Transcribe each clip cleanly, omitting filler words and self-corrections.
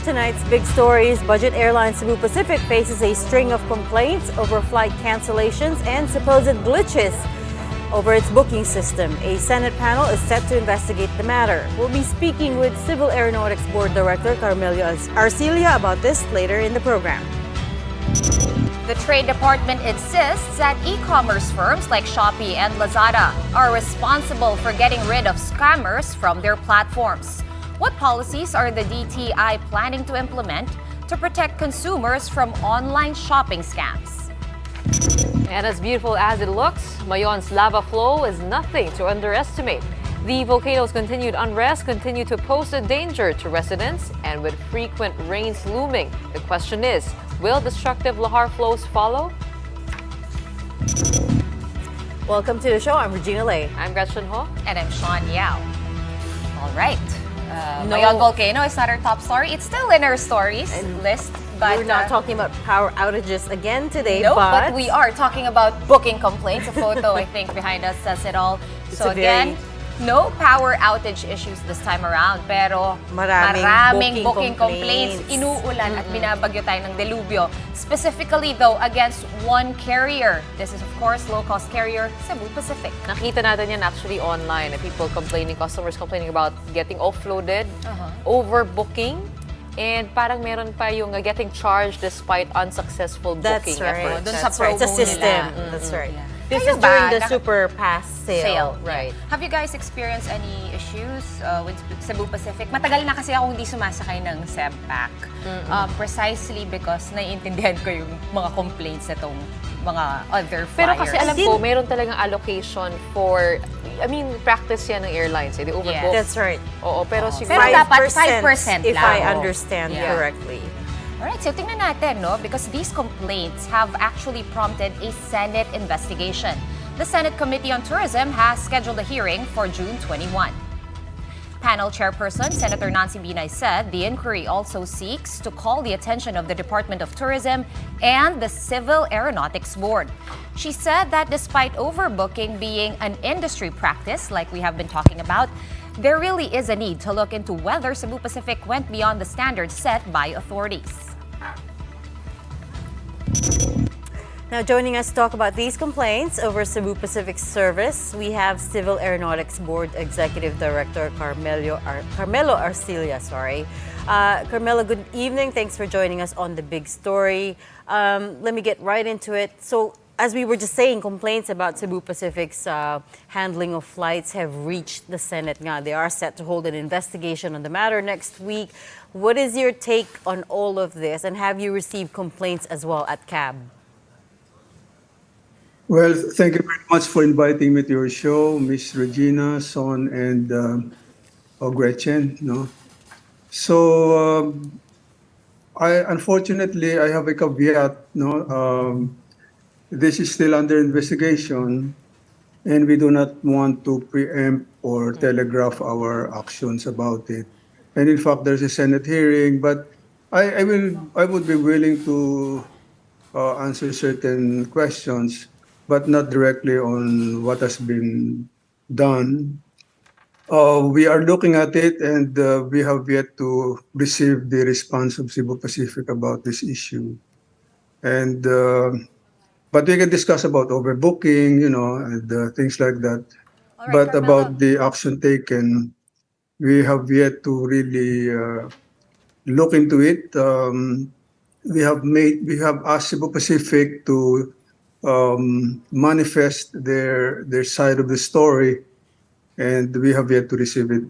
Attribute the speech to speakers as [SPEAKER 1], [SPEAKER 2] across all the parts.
[SPEAKER 1] Tonight's big stories: budget airline Cebu Pacific faces a string of complaints over flight cancellations and supposed glitches over its booking system. A Senate panel is set to investigate the matter. We'll be speaking with Civil Aeronautics Board Director Carmelio Arcilia about this later in the program.
[SPEAKER 2] The Trade Department insists that e-commerce firms like Shopee and Lazada are responsible for getting rid of scammers from their platforms. What policies are the DTI planning to implement to protect consumers from online shopping scams?
[SPEAKER 3] And as beautiful as it looks, Mayon's lava flow is nothing to underestimate. The volcano's continued unrest continue to pose a danger to residents, and with frequent rains looming, the question is, will destructive lahar flows follow?
[SPEAKER 1] Welcome to the show. I'm Regina Lay.
[SPEAKER 3] I'm Gretchen Ho.
[SPEAKER 2] And I'm Sean Yao. All right. Mayon Volcano is not our top story. It's still in our stories list. But
[SPEAKER 1] we're not talking about power outages again today.
[SPEAKER 2] No, but we are talking about booking complaints. A photo, I think, behind us says it all. So again, no power outage issues this time around. Pero maraming booking complaints. Inuulan at binabagyo tayo ng delubyo. Specifically, though, against one carrier. This is, of course, low-cost carrier, Cebu Pacific.
[SPEAKER 3] Nakita natin yan actually online. People complaining, customers complaining about getting offloaded, overbooking, and parang meron pa yung getting charged despite unsuccessful booking efforts.
[SPEAKER 1] That's right. It's a system. That's right. Yeah. This is during the Super Pass sale.
[SPEAKER 2] Right. Have you guys experienced any issues with Cebu Pacific? Matagal na kasi ako hindi sumasakay ng CEBPAC. Precisely because naiintindihan ko yung mga complaints nitong mga other flyers.
[SPEAKER 3] Pero kasi alam ko, meron talagang allocation for, practice yan ng airlines. They overbook.
[SPEAKER 1] That's right.
[SPEAKER 3] Oo, pero siguro
[SPEAKER 1] 5% if I understand correctly.
[SPEAKER 2] Alright, so tingnan natin, no? Because these complaints have actually prompted a Senate investigation. The Senate Committee on Tourism has scheduled a hearing for June 21. Panel Chairperson Senator Nancy Binay said the inquiry also seeks to call the attention of the Department of Tourism and the Civil Aeronautics Board. She said that despite overbooking being an industry practice, like we have been talking about, there really is a need to look into whether Cebu Pacific went beyond the standards set by authorities.
[SPEAKER 1] Now, joining us to talk about these complaints over Cebu Pacific's service, we have Civil Aeronautics Board Executive Director Carmelo Arcilia. Carmelo, good evening. Thanks for joining us on The Big Story. Let me get right into it. So, as we were just saying, complaints about Cebu Pacific's handling of flights have reached the Senate. They are set to hold an investigation on the matter next week. What is your take on all of this? And have you received complaints as well at CAB?
[SPEAKER 4] Well, thank you very much for inviting me to your show, Miss Regina, Son, and Gretchen. So, unfortunately, I have a caveat. This is still under investigation, and we do not want to preempt or telegraph our actions about it. And in fact, there's a Senate hearing, but I would be willing to answer certain questions, but not directly on what has been done. We are looking at it, and we have yet to receive the response of Cebu Pacific about this issue. And but we can discuss about overbooking, and things like that.
[SPEAKER 2] Right,
[SPEAKER 4] but
[SPEAKER 2] Carmelo,
[SPEAKER 4] about the action taken, we have yet to really look into it. We have asked Cebu Pacific to manifest their side of the story, and we have yet to receive it.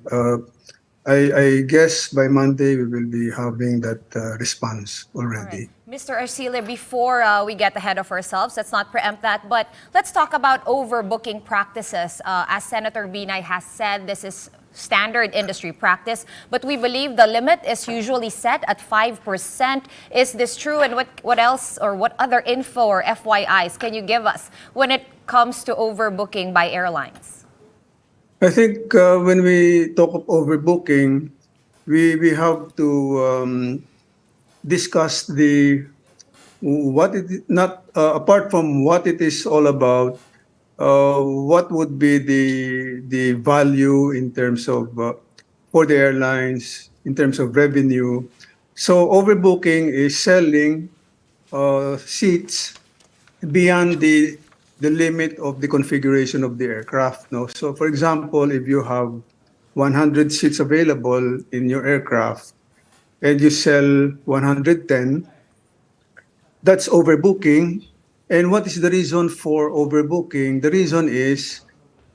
[SPEAKER 4] I guess by Monday we will be having that response
[SPEAKER 2] All right.
[SPEAKER 4] already.
[SPEAKER 2] Mr. Arcila, before we get ahead of ourselves, let's not preempt that, but let's talk about overbooking practices. As Senator Binay has said, this is standard industry practice, but we believe the limit is usually set at 5%. Is this true? And what else or what other info or FYIs can you give us when it comes to overbooking by airlines?
[SPEAKER 4] I think when we talk of overbooking, we have to discuss the what it not apart from what it is all about. What would be the value in terms of for the airlines in terms of revenue? So overbooking is selling seats beyond the limit of the configuration of the aircraft. No, so for example, if you have 100 seats available in your aircraft and you sell 110, that's overbooking. And what is the reason for overbooking? The reason is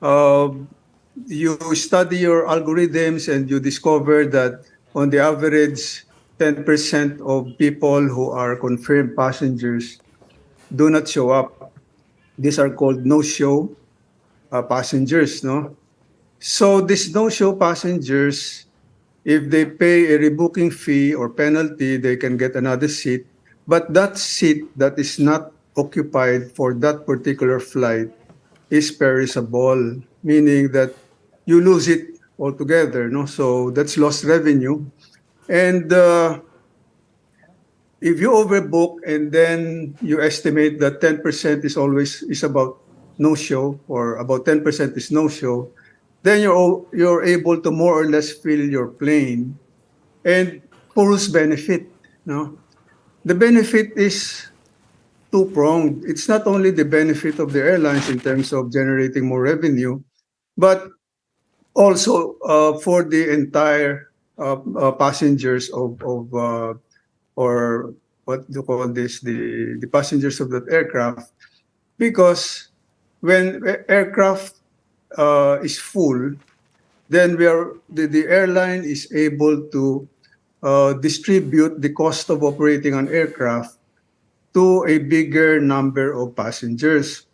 [SPEAKER 4] uh, you study your algorithms and you discover that on the average, 10% of people who are confirmed passengers do not show up. These are called no-show passengers, no? So these no-show passengers, if they pay a rebooking fee or penalty, they can get another seat. But that seat that is not occupied for that particular flight is perishable, meaning that you lose it altogether. No, so that's lost revenue. And if you overbook and then you estimate that 10% is about no show or about 10% is no show, then you're able to more or less fill your plane. And for whose benefit? No, the benefit is two-pronged. It's not only the benefit of the airlines in terms of generating more revenue, but also for the entire passengers of or what do you call this, the passengers of that aircraft, because when aircraft is full, then the airline is able to distribute the cost of operating an aircraft to a bigger number of passengers.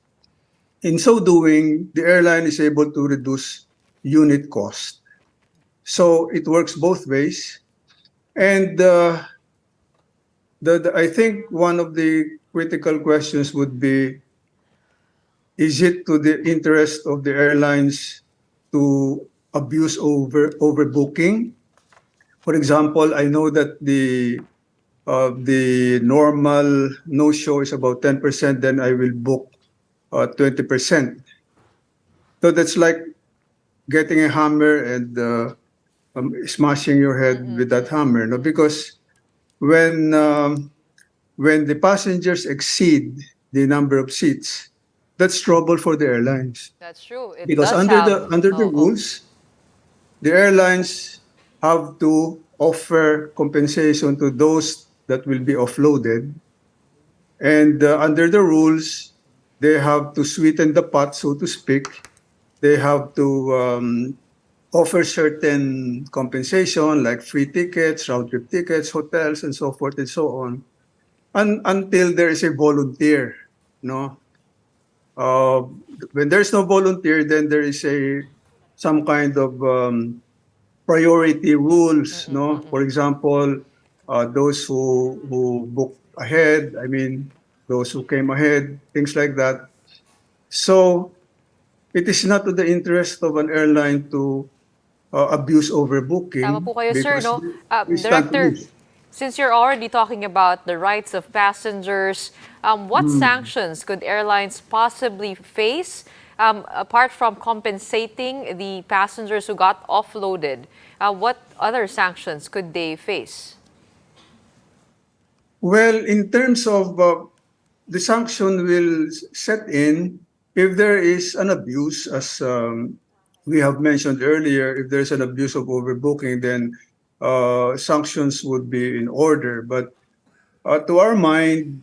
[SPEAKER 4] In so doing, the airline is able to reduce unit cost. So it works both ways. And I think one of the critical questions would be, is it to the interest of the airlines to abuse overbooking? For example, I know that the normal no show is about 10%, then I will book 20%. So that's like getting a hammer and smashing your head with that hammer, no? Because when um, when the passengers exceed the number of seats, that's trouble for the airlines.
[SPEAKER 3] That's true. It
[SPEAKER 4] Because
[SPEAKER 3] does have.
[SPEAKER 4] under the
[SPEAKER 3] Oh, oh.
[SPEAKER 4] rules, the airlines have to offer compensation to those that will be offloaded. And under the rules, they have to sweeten the pot, so to speak. They have to offer certain compensation like free tickets, round trip tickets, hotels, and so forth and so on, until there is a volunteer. No, uh, when there's no volunteer, then there is some kind of priority rules. No, for example, those who book ahead. I mean, those who came ahead, things like that. So it is not to the interest of an airline to abuse
[SPEAKER 3] Tama
[SPEAKER 4] overbooking
[SPEAKER 3] po kayo, sir,
[SPEAKER 4] because
[SPEAKER 3] no?
[SPEAKER 4] we stand to
[SPEAKER 3] Director,
[SPEAKER 4] lose.
[SPEAKER 3] since you're already talking about the rights of passengers, what sanctions could airlines possibly face apart from compensating the passengers who got offloaded? What other sanctions could they face?
[SPEAKER 4] Well, in terms of the sanction will set in if there is an abuse, as we have mentioned earlier. If there's an abuse of overbooking, then sanctions would be in order. But to our mind,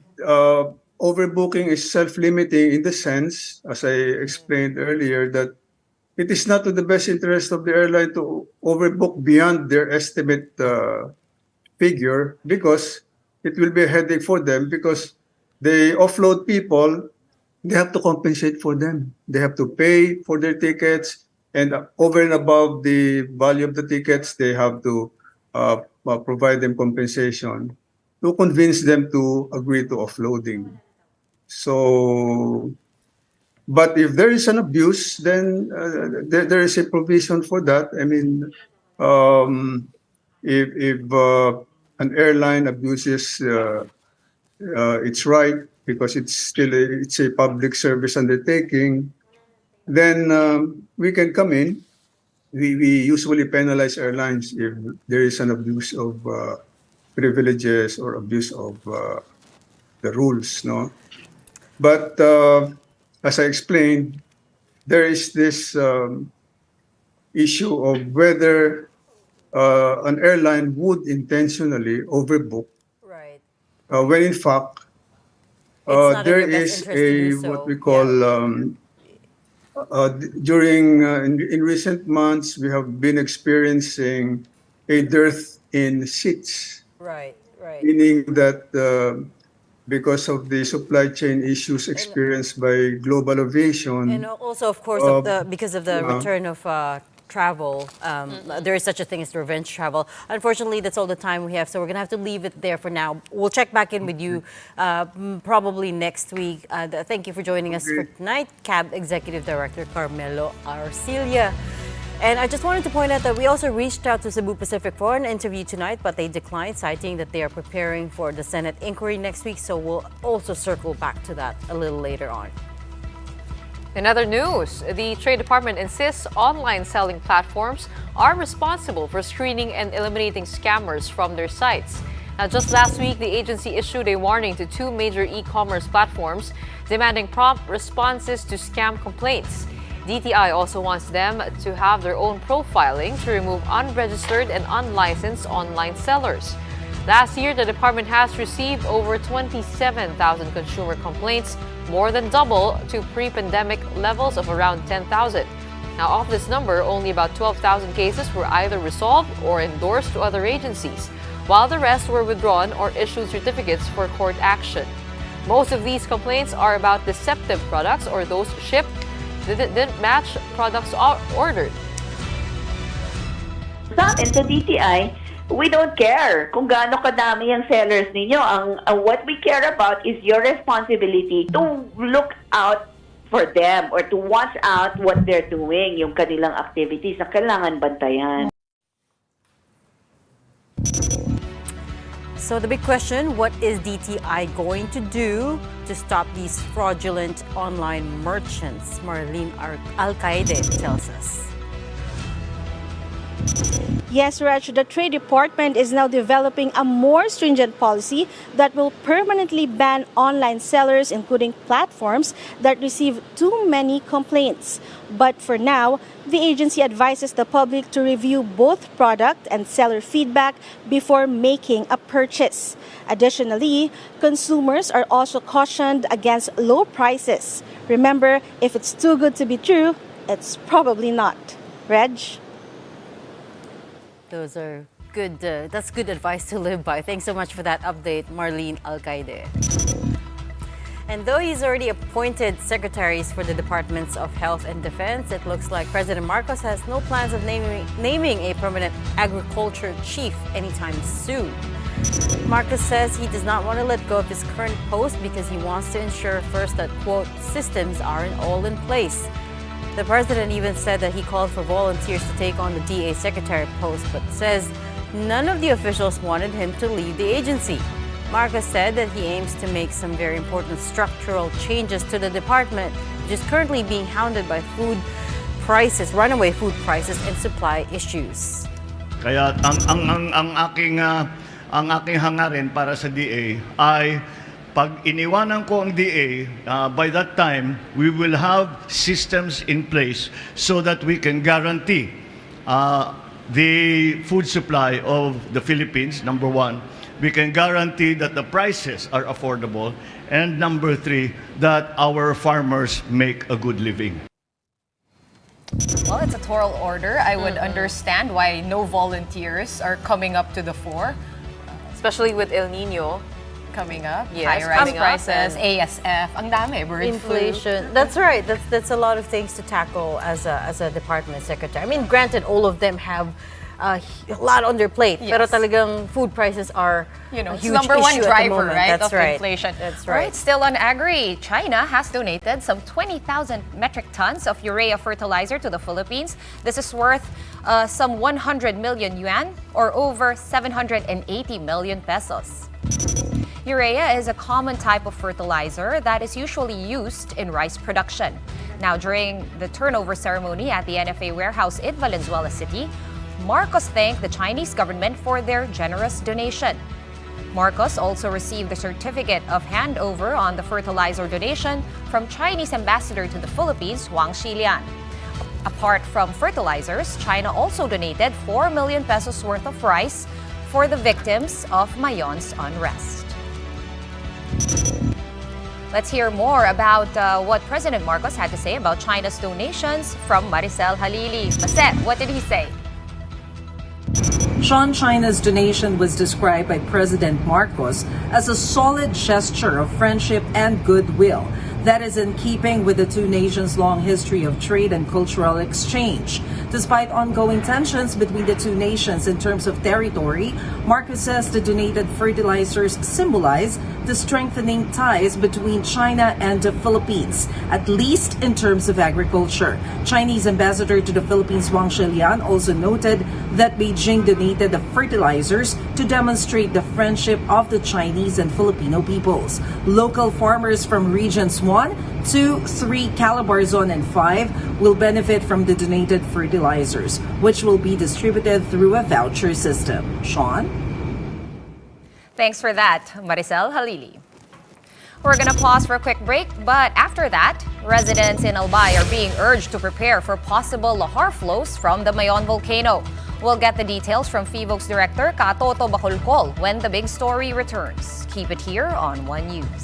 [SPEAKER 4] overbooking is self-limiting in the sense, as I explained earlier, that it is not to the best interest of the airline to overbook beyond their estimate figure, because it will be a headache for them, because they offload people, they have to compensate for them. They have to pay for their tickets, and over and above the value of the tickets, they have to provide them compensation to convince them to agree to offloading. So, but if there is an abuse, then there is a provision for that. I mean, if an airline abuses its right, because it's a public service undertaking, then we can come in. We usually penalize airlines if there is an abuse of privileges or abuse of the rules, no? But as I explained, there is this issue of whether an airline would intentionally overbook
[SPEAKER 1] Right.
[SPEAKER 4] when in fact
[SPEAKER 1] It's not in
[SPEAKER 4] there
[SPEAKER 1] your best
[SPEAKER 4] is
[SPEAKER 1] interest to do
[SPEAKER 4] a
[SPEAKER 1] so.
[SPEAKER 4] what we call during in recent months we have been experiencing a dearth in seats,
[SPEAKER 1] Right, right.
[SPEAKER 4] meaning that because of the supply chain issues experienced by global
[SPEAKER 1] And
[SPEAKER 4] aviation,
[SPEAKER 1] also, of course, because of the
[SPEAKER 4] yeah.
[SPEAKER 1] return of travel, there is such a thing as revenge travel. Unfortunately, that's all the time we have, so we're going to have to leave it there for now. We'll check back in with you probably next week. Thank you for joining us for
[SPEAKER 4] Okay.
[SPEAKER 1] tonight, CAB Executive Director Carmelo Arcilla. And I just wanted to point out that we also reached out to Cebu Pacific for an interview tonight, but they declined, citing that they are preparing for the Senate inquiry next week. So we'll also circle back to that a little later on.
[SPEAKER 3] In other news, the Trade Department insists online selling platforms are responsible for screening and eliminating scammers from their sites. Now, just last week, the agency issued a warning to two major e-commerce platforms, demanding prompt responses to scam complaints. DTI also wants them to have their own profiling to remove unregistered and unlicensed online sellers. Last year, the department has received over 27,000 consumer complaints, more than double to pre-pandemic levels of around 10,000. Now, of this number, only about 12,000 cases were either resolved or endorsed to other agencies, while the rest were withdrawn or issued certificates for court action. Most of these complaints are about deceptive products or those shipped that didn't match products ordered.
[SPEAKER 5] Sa atin, sa DTI, we don't care kung gaano kadami ang sellers ninyo. What we care about is your responsibility to look out for them or to watch out what they're doing, yung kanilang activities na kailangan bantayan.
[SPEAKER 1] So the big question, what is DTI going to do to stop these fraudulent online merchants? Marlene Alcaide tells us.
[SPEAKER 6] Yes, Raj, the Trade Department is now developing a more stringent policy that will permanently ban online sellers, including platforms that receive too many complaints. But for now, the agency advises the public to review both product and seller feedback before making a purchase. Additionally, consumers are also cautioned against low prices. Remember, if it's too good to be true, it's probably not. Reg?
[SPEAKER 1] Those are good, that's good advice to live by. Thanks so much for that update, Marlene Alcaide. And though he's already appointed secretaries for the Departments of Health and Defense, it looks like President Marcos has no plans of naming a permanent agriculture chief anytime soon. Marcos says he does not want to let go of his current post because he wants to ensure first that, quote, systems are all in place. The president even said that he called for volunteers to take on the DA secretary post, but says none of the officials wanted him to leave the agency. Marcos said that he aims to make some very important structural changes to the department, which is currently being hounded by food prices, runaway food prices, and supply issues.
[SPEAKER 7] Kaya ang aking hangarin para sa DA ay pag iniwanan ko ang DA, by that time, we will have systems in place so that we can guarantee the food supply of the Philippines, number one. We can guarantee that the prices are affordable. And number three, that our farmers make a good living.
[SPEAKER 2] Well, it's a tall order. I would understand why no volunteers are coming up to the fore.
[SPEAKER 3] Especially with El Nino.
[SPEAKER 2] Coming up,
[SPEAKER 3] Yes,
[SPEAKER 2] high rise
[SPEAKER 3] coming up
[SPEAKER 2] prices,
[SPEAKER 3] and-
[SPEAKER 2] ASF, ang dami, bird
[SPEAKER 1] Inflation.
[SPEAKER 2] flu.
[SPEAKER 1] That's right. That's a lot of things to tackle as a department secretary. I mean, granted, all of them have a lot on their plate,
[SPEAKER 2] Yes.
[SPEAKER 1] pero talagang food prices are
[SPEAKER 2] You know,
[SPEAKER 1] a
[SPEAKER 2] it's
[SPEAKER 1] huge
[SPEAKER 2] number one
[SPEAKER 1] issue at the
[SPEAKER 2] driver,
[SPEAKER 1] moment.
[SPEAKER 2] right,
[SPEAKER 1] That's
[SPEAKER 2] of
[SPEAKER 1] right.
[SPEAKER 2] inflation.
[SPEAKER 1] That's
[SPEAKER 2] All
[SPEAKER 1] right.
[SPEAKER 2] Still on agri, China has donated some 20,000 metric tons of urea fertilizer to the Philippines. This is worth some 100 million yuan or over 780 million pesos. Urea is a common type of fertilizer that is usually used in rice production. Now, during the turnover ceremony at the NFA warehouse in Valenzuela City, Marcos thanked the Chinese government for their generous donation. Marcos also received the certificate of handover on the fertilizer donation from Chinese ambassador to the Philippines, Wang Xilian. Apart from fertilizers, China also donated 4 million pesos worth of rice for the victims of Mayon's unrest. Let's hear more about what President Marcos had to say about China's donations from Maricel Halili. Maset, what did he say?
[SPEAKER 8] China's donation was described by President Marcos as a solid gesture of friendship and goodwill that is in keeping with the two nations' long history of trade and cultural exchange. Despite ongoing tensions between the two nations in terms of territory, Marcos says the donated fertilizers symbolize the strengthening ties between China and the Philippines, at least in terms of agriculture. Chinese ambassador to the Philippines, Wang Xilian, also noted that Beijing donated the fertilizers to demonstrate the friendship of the Chinese and Filipino peoples. Local farmers from regions 1, 2, 3, Calabarzon, and 5 will benefit from the donated fertilizers, which will be distributed through a voucher system. Sean?
[SPEAKER 2] Thanks for that, Maricel Halili. We're gonna pause for a quick break, but after that, residents in Albay are being urged to prepare for possible lahar flows from the Mayon Volcano. We'll get the details from FIVOC's director, Katoto Bacolcol, when the big story returns. Keep it here on One News.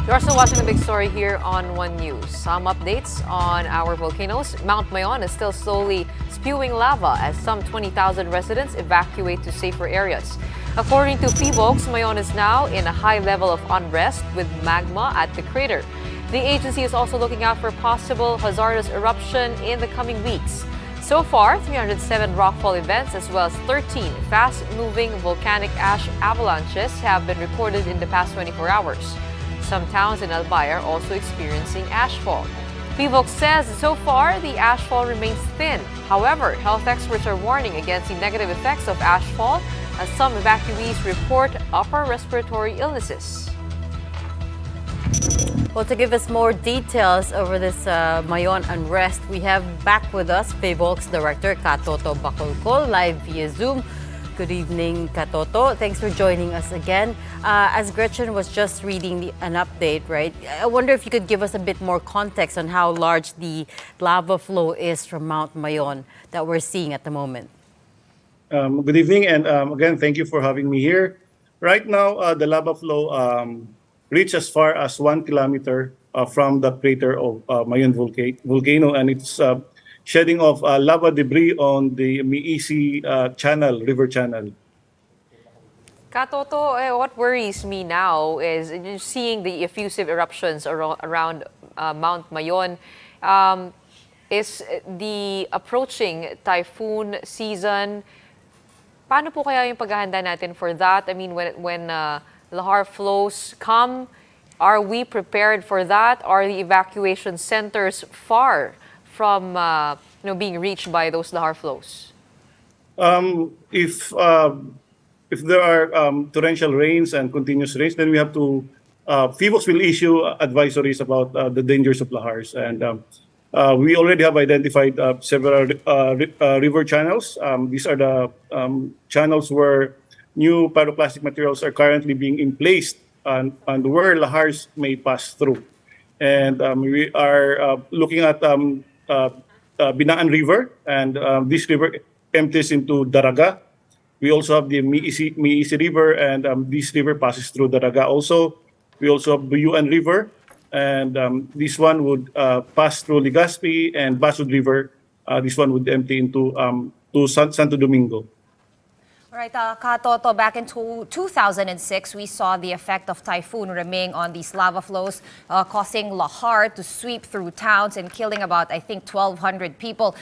[SPEAKER 3] You are still watching the big story here on One News. Some updates on our volcanoes. Mount Mayon is still slowly spewing lava as some 20,000 residents evacuate to safer areas. According to FIVOCS, Mayon is now in a high level of unrest with magma at the crater. The agency is also looking out for possible hazardous eruption in the coming weeks. So far, 307 rockfall events as well as 13 fast-moving volcanic ash avalanches have been recorded in the past 24 hours. Some towns in Albay are also experiencing ashfall. FIVOCS says so far the ashfall remains thin. However, health experts are warning against the negative effects of ashfall as some evacuees report upper respiratory illnesses.
[SPEAKER 1] Well, to give us more details over this Mayon unrest, we have back with us FIVOC's Director Katoto Bacolcol live via Zoom. Good evening, Katoto. Thanks for joining us again. As Gretchen was just reading an update, right? I wonder if you could give us a bit more context on how large the lava flow is from Mount Mayon that we're seeing at the moment.
[SPEAKER 9] Good evening, and again, thank you for having me here. Right now, the lava flow reached as far as 1 kilometer from the crater of Mayon Volcano, and it's shedding of lava debris on the Miisi river channel.
[SPEAKER 3] Katoto, what worries me now is seeing the effusive eruptions around Mount Mayon. Is the approaching typhoon season? Paano po kaya yung paghahanda natin for that? I mean, when lahar flows come, are we prepared for that? Are the evacuation centers far from being reached by those lahar flows?
[SPEAKER 9] If there are torrential rains and continuous rains, then we have to. FIVOX will issue advisories about the dangers of lahars, and we already have identified several river channels. These are the channels where new pyroclastic materials are currently being emplaced and where lahars may pass through. And we are looking at Binaan River, and this river empties into Daraga. We also have the Miisi River, and this river passes through Daraga also. We also have Buyuan River, and this one would pass through Legazpi and Basud River. This one would empty into to Santo Domingo.
[SPEAKER 2] All right, Katoto, back in 2006, we saw the effect of Typhoon Reming on these lava flows, causing lahar to sweep through towns and killing about, I think, 1,200 people.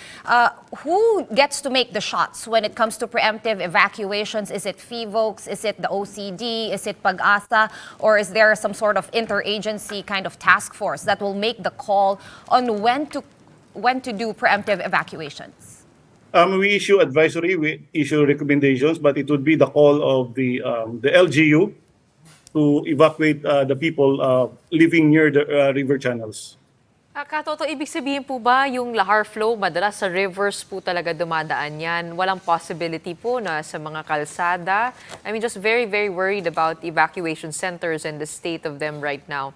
[SPEAKER 2] Who gets to make the shots when it comes to preemptive evacuations? Is it FIVOX? Is it the OCD? Is it Pag-asa? Or is there some sort of interagency kind of task force that will make the call on when to do preemptive evacuations?
[SPEAKER 9] We issue advisory, we issue recommendations, but it would be the call of the LGU to evacuate the people living near the river channels.
[SPEAKER 3] Katoto, ibig sabihin po ba yung lahar flow, madalas sa rivers po talaga dumadaan yan? Walang possibility po na sa mga kalsada? I mean, just very, very worried about evacuation centers and the state of them right now.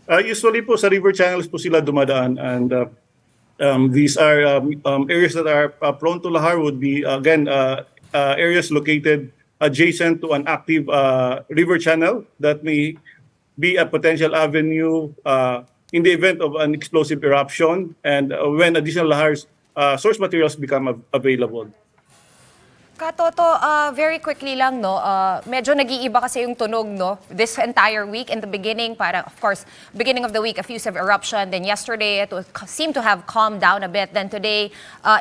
[SPEAKER 9] Usually po sa river channels po sila dumadaan, and these are areas that are prone to lahar would be, again, areas located adjacent to an active river channel that may be a potential avenue in the event of an explosive eruption and when additional lahars source materials become available.
[SPEAKER 2] Katoto, very quickly lang, no, medyo nag-iiba kasi yung tunog, no, this entire week. In the beginning, of course, beginning of the week, effusive eruption. Then yesterday, it seemed to have calmed down a bit. Then today,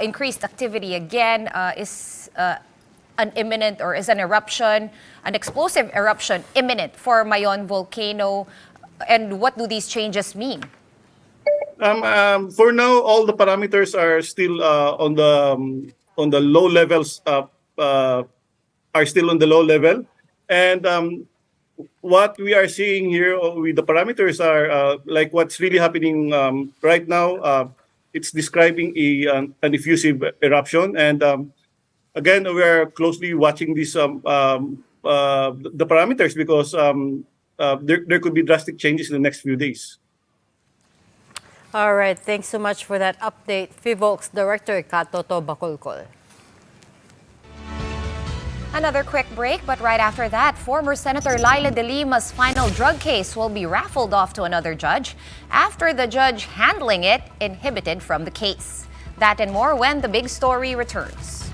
[SPEAKER 2] increased activity again. Is an imminent, or is an eruption, an explosive eruption imminent for Mayon Volcano? And what do these changes mean?
[SPEAKER 9] For now, all the parameters are still on the low levels. Are still on the low level, and what we are seeing here with the parameters are like what's really happening right now. It's describing an effusive eruption, and again, we are closely watching this the parameters because there could be drastic changes in the next few days.
[SPEAKER 1] All right, thanks so much for that update, FIVOX Director Katoto Bacolcol.
[SPEAKER 2] Another quick break, but right after that, former Senator Laila de Lima's final drug case will be raffled off to another judge after the judge handling it inhibited from the case. That and more when the big story returns.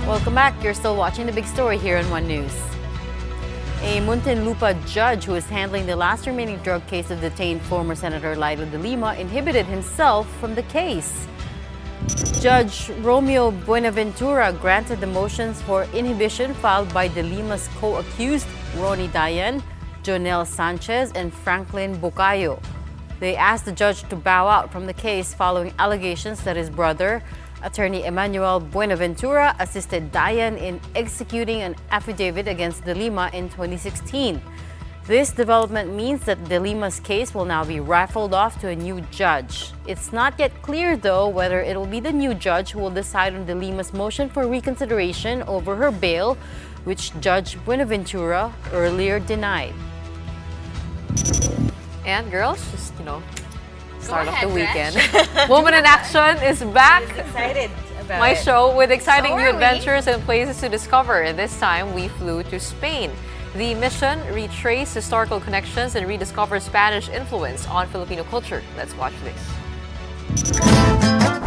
[SPEAKER 1] Welcome back. You're still watching the big story here on One News. A Muntinlupa judge who is handling the last remaining drug case of detained former Senator Lila de Lima inhibited himself from the case. Judge Romeo Buenaventura granted the motions for inhibition filed by de Lima's co-accused Ronnie Dayan, Jonel Sanchez, and Franklin Bucayo. They asked the judge to bow out from the case following allegations that his brother, Attorney Emmanuel Buenaventura, assisted Dayan in executing an affidavit against de Lima in 2016. This development means that de Lima's case will now be raffled off to a new judge. It's not yet clear, though, whether it will be the new judge who will decide on de Lima's motion for reconsideration over her bail, which Judge Buenaventura earlier denied.
[SPEAKER 3] And girls, just, start off the weekend. Woman in Action is back.
[SPEAKER 1] Excited about
[SPEAKER 3] My
[SPEAKER 1] it.
[SPEAKER 3] show with exciting
[SPEAKER 2] So
[SPEAKER 3] new
[SPEAKER 2] are we.
[SPEAKER 3] adventures and places to discover. And this time, we flew to Spain. The mission, retrace historical connections and rediscover Spanish influence on Filipino culture. Let's watch this.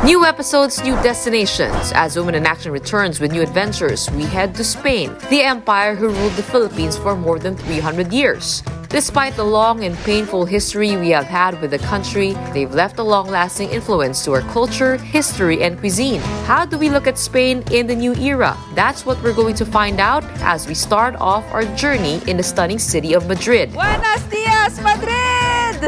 [SPEAKER 3] New episodes, new destinations. As Women in Action returns with new adventures, we head to Spain, the empire who ruled the Philippines for more than 300 years. Despite the long and painful history we have had with the country, they've left a long-lasting influence to our culture, history, and cuisine. How do we look at Spain in the new era? That's what we're going to find out as we start off our journey in the stunning city of Madrid.
[SPEAKER 8] Buenos dias, Madrid!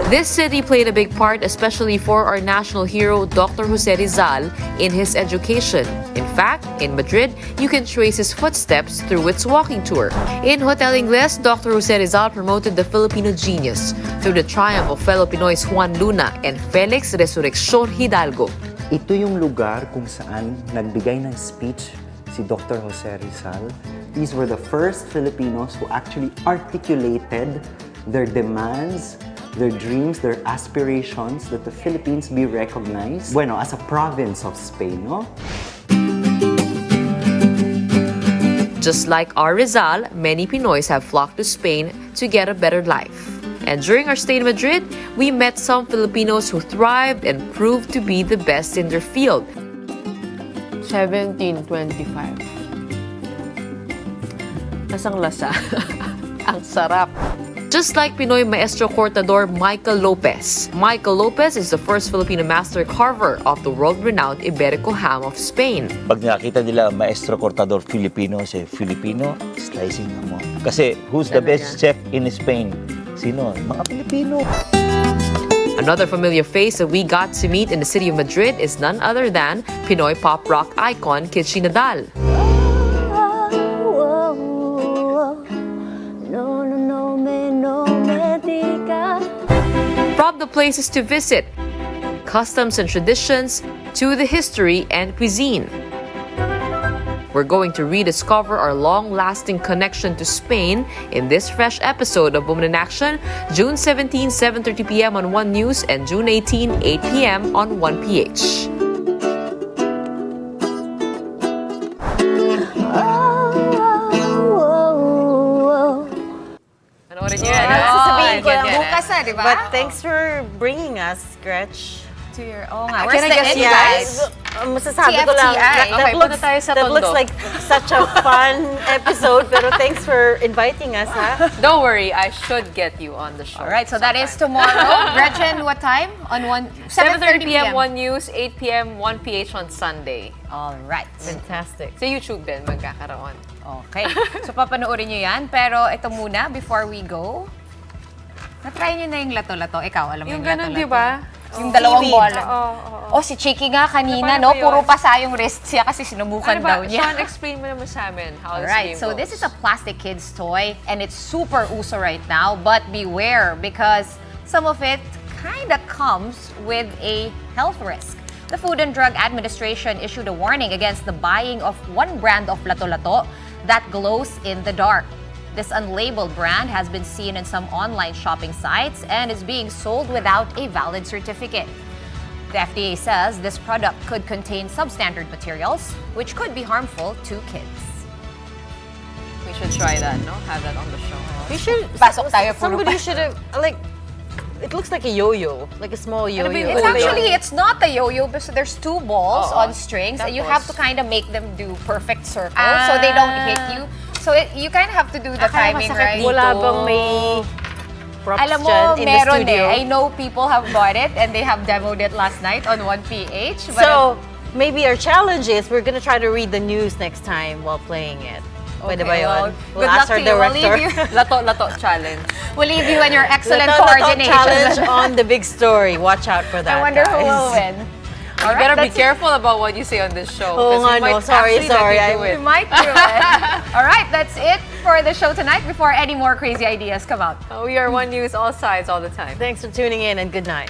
[SPEAKER 3] This city played a big part, especially for our national hero, Dr. Jose Rizal, in his education. In fact, in Madrid, you can trace his footsteps through its walking tour. In Hotel Ingles, Dr. Jose Rizal promoted the Filipino genius through the triumph of fellow Pinoys Juan Luna and Felix Resurrección Hidalgo.
[SPEAKER 10] Ito yung lugar kung saan nagbigay ng speech si Dr. Jose Rizal. These were the first Filipinos who actually articulated their demands, their dreams, their aspirations that the Philippines be recognized, as a province of Spain, no?
[SPEAKER 3] Just like our Rizal, many Pinoys have flocked to Spain to get a better life. And during our stay in Madrid, we met some Filipinos who thrived and proved to be the best in their field. 1725. Lasang-lasa. Ang sarap. Just like Pinoy Maestro Cortador Michael Lopez. Michael Lopez is the first Filipino master carver of the world-renowned Iberico ham of Spain.
[SPEAKER 11] Pag nakita nila Maestro Cortador Filipino, Filipino, slicing mo. Kasi who's the best chef in Spain? Sino? Mga Pilipino.
[SPEAKER 3] Another familiar face that we got to meet in the city of Madrid is none other than Pinoy pop rock icon Kitchi Nadal. From the places to visit, customs and traditions, to the history and cuisine. We're going to rediscover our long-lasting connection to Spain in this fresh episode of Women in Action, June 17, 7:30 p.m. on One News and June 18, 8 p.m. on 1PH.
[SPEAKER 1] Sasabihin ko lang
[SPEAKER 2] bukas na, di ba?
[SPEAKER 1] But thanks for bringing us, Gretch.
[SPEAKER 2] To your, nga.
[SPEAKER 3] Can I guess you guys?
[SPEAKER 1] Masasabi ko lang,
[SPEAKER 2] TFTI.
[SPEAKER 3] Okay, punta tayo sa
[SPEAKER 1] that
[SPEAKER 3] Tondo.
[SPEAKER 1] looks like such a fun episode, pero thanks for inviting us, ha?
[SPEAKER 3] Don't worry, I should get you on the show.
[SPEAKER 2] All right, so that is tomorrow. Gretchen, what time? On
[SPEAKER 3] 7:30 p.m. 1 News, 8 p.m. 1PH on Sunday.
[SPEAKER 2] All right.
[SPEAKER 1] Fantastic.
[SPEAKER 3] Sa YouTube din magkakaroon.
[SPEAKER 2] Okay. So, papanoorin nyo yan. Pero ito muna, before we go, na-try nyo na yung lato-lato. Ikaw, alam mo
[SPEAKER 3] Yung
[SPEAKER 2] yung
[SPEAKER 3] ganun,
[SPEAKER 2] lato-lato.
[SPEAKER 3] di ba?
[SPEAKER 2] Yung dalawang
[SPEAKER 1] Seaweed.
[SPEAKER 2] bola. Oh, si Chiki nga kanina,
[SPEAKER 3] Ano ba
[SPEAKER 2] no?
[SPEAKER 3] yun?
[SPEAKER 2] Puro pasa yung wrist siya kasi sinubukan
[SPEAKER 3] Ano ba?
[SPEAKER 2] daw niya.
[SPEAKER 3] Sean, explain mo naman sa amin how this
[SPEAKER 2] Alright,
[SPEAKER 3] game
[SPEAKER 2] so
[SPEAKER 3] goes.
[SPEAKER 2] this is a plastic kid's toy and it's super uso right now, but beware because some of it kinda comes with a health risk. The Food and Drug Administration issued a warning against the buying of one brand of lato-lato that glows in the dark. This unlabeled brand has been seen in some online shopping sites and is being sold without a valid certificate. The FDA says this product could contain substandard materials, which could be harmful to kids.
[SPEAKER 3] We should try that, no? Have that on the show.
[SPEAKER 1] We should,
[SPEAKER 2] Pasok tayo, puro
[SPEAKER 1] somebody
[SPEAKER 2] pa-
[SPEAKER 1] should have, like, it looks like a yo-yo, like a small yo-yo.
[SPEAKER 2] It's not a yo-yo because there's two balls on strings and you have
[SPEAKER 3] Tapos?
[SPEAKER 2] to kind of make them do perfect circles so they don't hit you. So you kind of have to do the timing right.
[SPEAKER 1] Wala bang may props
[SPEAKER 2] Alam mo,
[SPEAKER 1] dyan in the
[SPEAKER 2] meron
[SPEAKER 1] studio?
[SPEAKER 2] I know people have bought it and they have demoed it last night on 1PH. But
[SPEAKER 1] So, maybe our challenge is we're gonna try to read the news next time while playing it. Pwede ba yun?
[SPEAKER 2] Good luck to you. We'll leave you.
[SPEAKER 3] Lato challenge.
[SPEAKER 2] We'll leave you and your excellent
[SPEAKER 1] Lato
[SPEAKER 2] coordination.
[SPEAKER 1] challenge on the big story. Watch out for that,
[SPEAKER 2] I wonder who
[SPEAKER 1] guys.
[SPEAKER 2] will win.
[SPEAKER 3] You better be careful about what you say on this show.
[SPEAKER 1] Oh,
[SPEAKER 3] 'cause we
[SPEAKER 1] nga, no.
[SPEAKER 3] might
[SPEAKER 1] Sorry,
[SPEAKER 3] actually let
[SPEAKER 1] sorry.
[SPEAKER 3] you do
[SPEAKER 2] We
[SPEAKER 3] it.
[SPEAKER 2] might do it. All right, that's it for the show tonight before any more crazy ideas come out.
[SPEAKER 3] We are One News, all sides, all the time.
[SPEAKER 1] Thanks for tuning in and good night.